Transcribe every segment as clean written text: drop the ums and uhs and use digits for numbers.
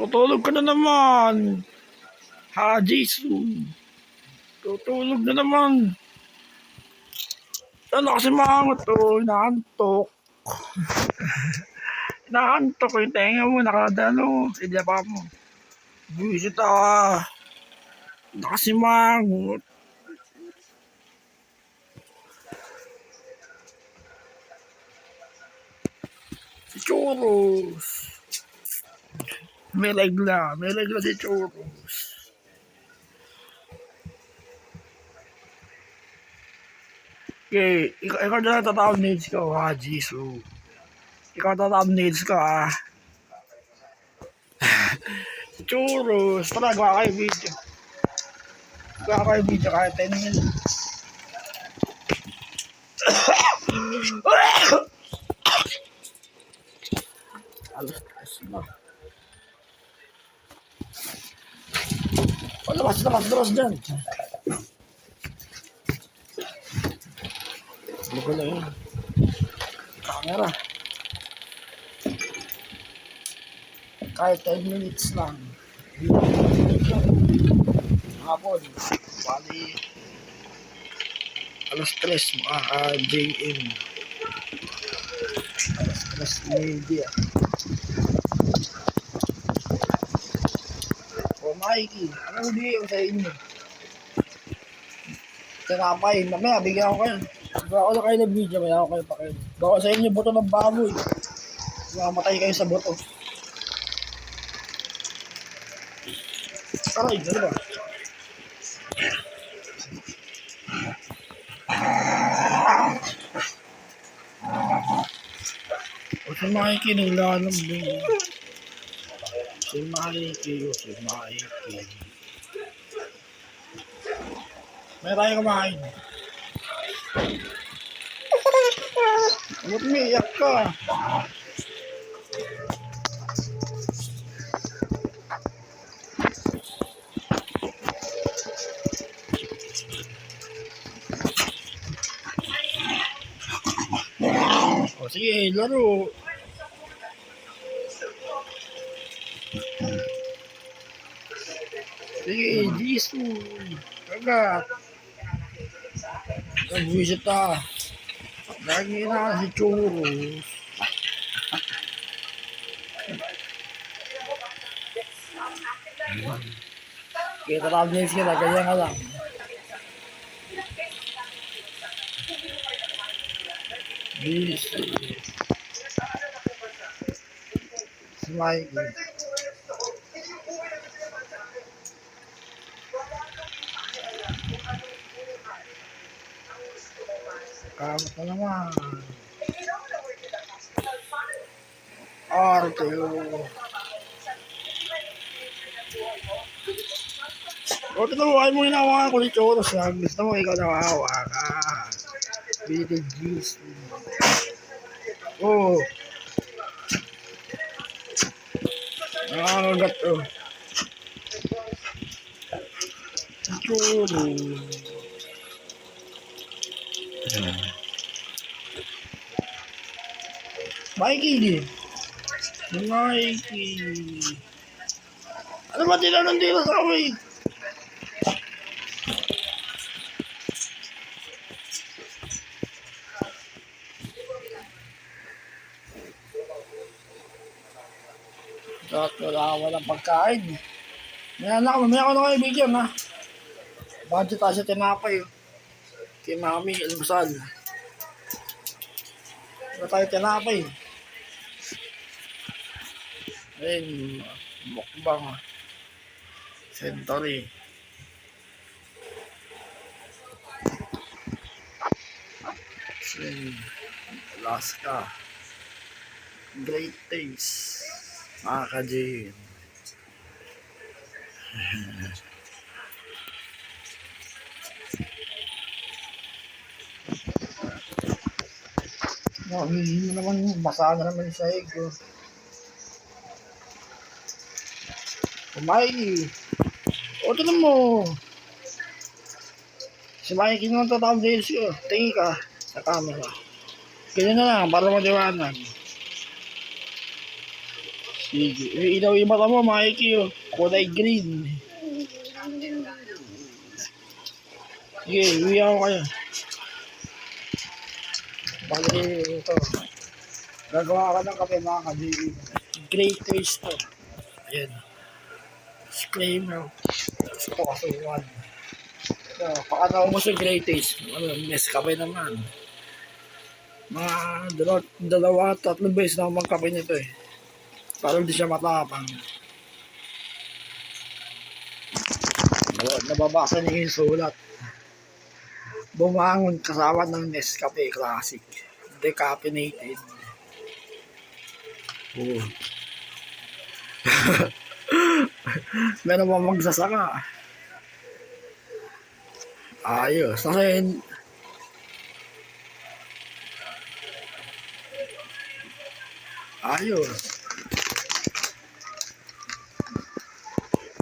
Tutulog ka na naman. Ha, Jisoo. Tutulog na naman. Ano kasi mangot to? Inaantok. Inaantok ko yung tenga mo. Nakadano. Hindi pa mo. Buisit ah. Nakasimangot. Si Choros. May regla si Choros. Okay, ikaw na tatthumbnails ka, ha, Jisoo. Ikaw tatthumbnails ka, ha. Si Choros. Tara, gawa kayo video. Gawa kayo video kahit 10 minutes. Alas na. Labas dyan. Ano ko na yun? Camera. Kahit 10 minutes lang. Hapon. Bali. Alas 3 mga JM. Alas 3 media. O Mikey, ano hindi ko sa inyo? Tinapay, mamaya bigyan ko kayo. Bawa ko na kayo ng video, maya ako kayo pa kayo. Bawa sa inyo buto ng baboy. Mamatay kayo sa buto. Aray, ano ba? O si Mikey, naglalam din. Si Mikey. May tayo kumain. Ba't umiiyak ka? O sige, laro. Sige, Jisoo. Kagat. Nag-visit ta. Lagi na si Choros. Kita lang sila, kaya nga lang. Jisoo. Si Mikey. Kamat na naman. Arteo. O, tinabuhay mo hinawa ko ni Choros. Gusto mo ikaw nawawa ka. Binitig Jisoo. Oh. Nakakagat to. Choros. Mikey. Ano ba tinanong dito sa amin? Wala pagkain. Mamaya ko na kayo bigyan, ha. Budget tayo sa tinapay. Kay mami, almusal. Wala tayo tinapay. Ayun, mukbang. Century. Alaska. Great taste. Mga ka-Jane. Hindi naman, basa na naman sa ego. Mikey. O, tinan mo. Si Mikey naman tatawag dahil siya. Tingin ka sa camera. Ganyan na lang, para madiwanan. Sige. Ilaw yung mata mo, Mikey, oh. Kulay green. Sige, uwi ako kayo. Bali, ito. Gagawa ka ng kape, mga kadiri. Great taste to. Ayan. Disclaimer. Ito kasuhan. Ito, pakataw mo sa great taste. Ano, Nescafe naman. Mga dalawa, tatlong beses na ako magkape nito eh. Para hindi siya matapang. Nababasa niyo yung sulat. Bumangon kasama ng Nescafe Classic. Decaffeinated. Oh. Meron ba magsasaka? Ayos. Kasi ayos.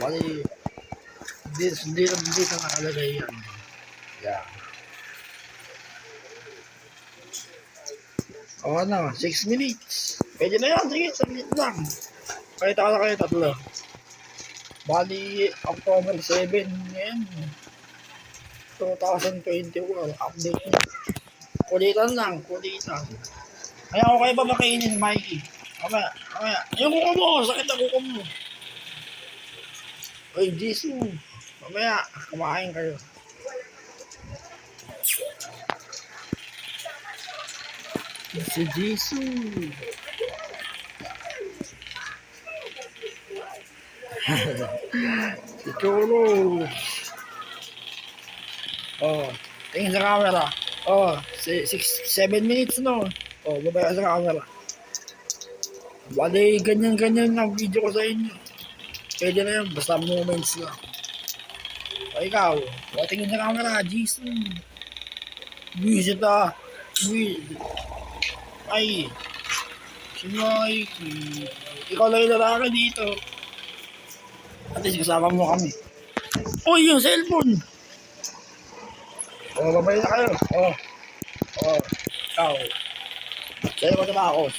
Bali, hindi ka nakalagay yan. Yeah. O ano, 6 minutes. Pwede na yan, sige, 1 minute lang. Kahit ako na kayo tatlo. Bali, October 7 ngayon. 2021, update niya. Kulitan lang, kulitan. Kaya ako kayo ba makainin, Mikey? Mamaya. Yung kuko mo, sakit na kuko mo. Ay, Jisoo. Mamaya, kumain kayo. Si Jisoo. Si Cholo. Oh, tingin sa camera. Oh, 7 minutes no. Oh, babaya sa camera. Bali, ganyan ang video ko sa inyo. Pwede na yan, basta moments lang. O ikaw, tingin sa camera, Jisoo. Visit ah. Ay, si Mikey. Ikaw lang yung lalaki dito. At least kasama mo kami. Uy, yung cellphone. O, babay na kayo. O, ikaw. Sa'yo ko tapos.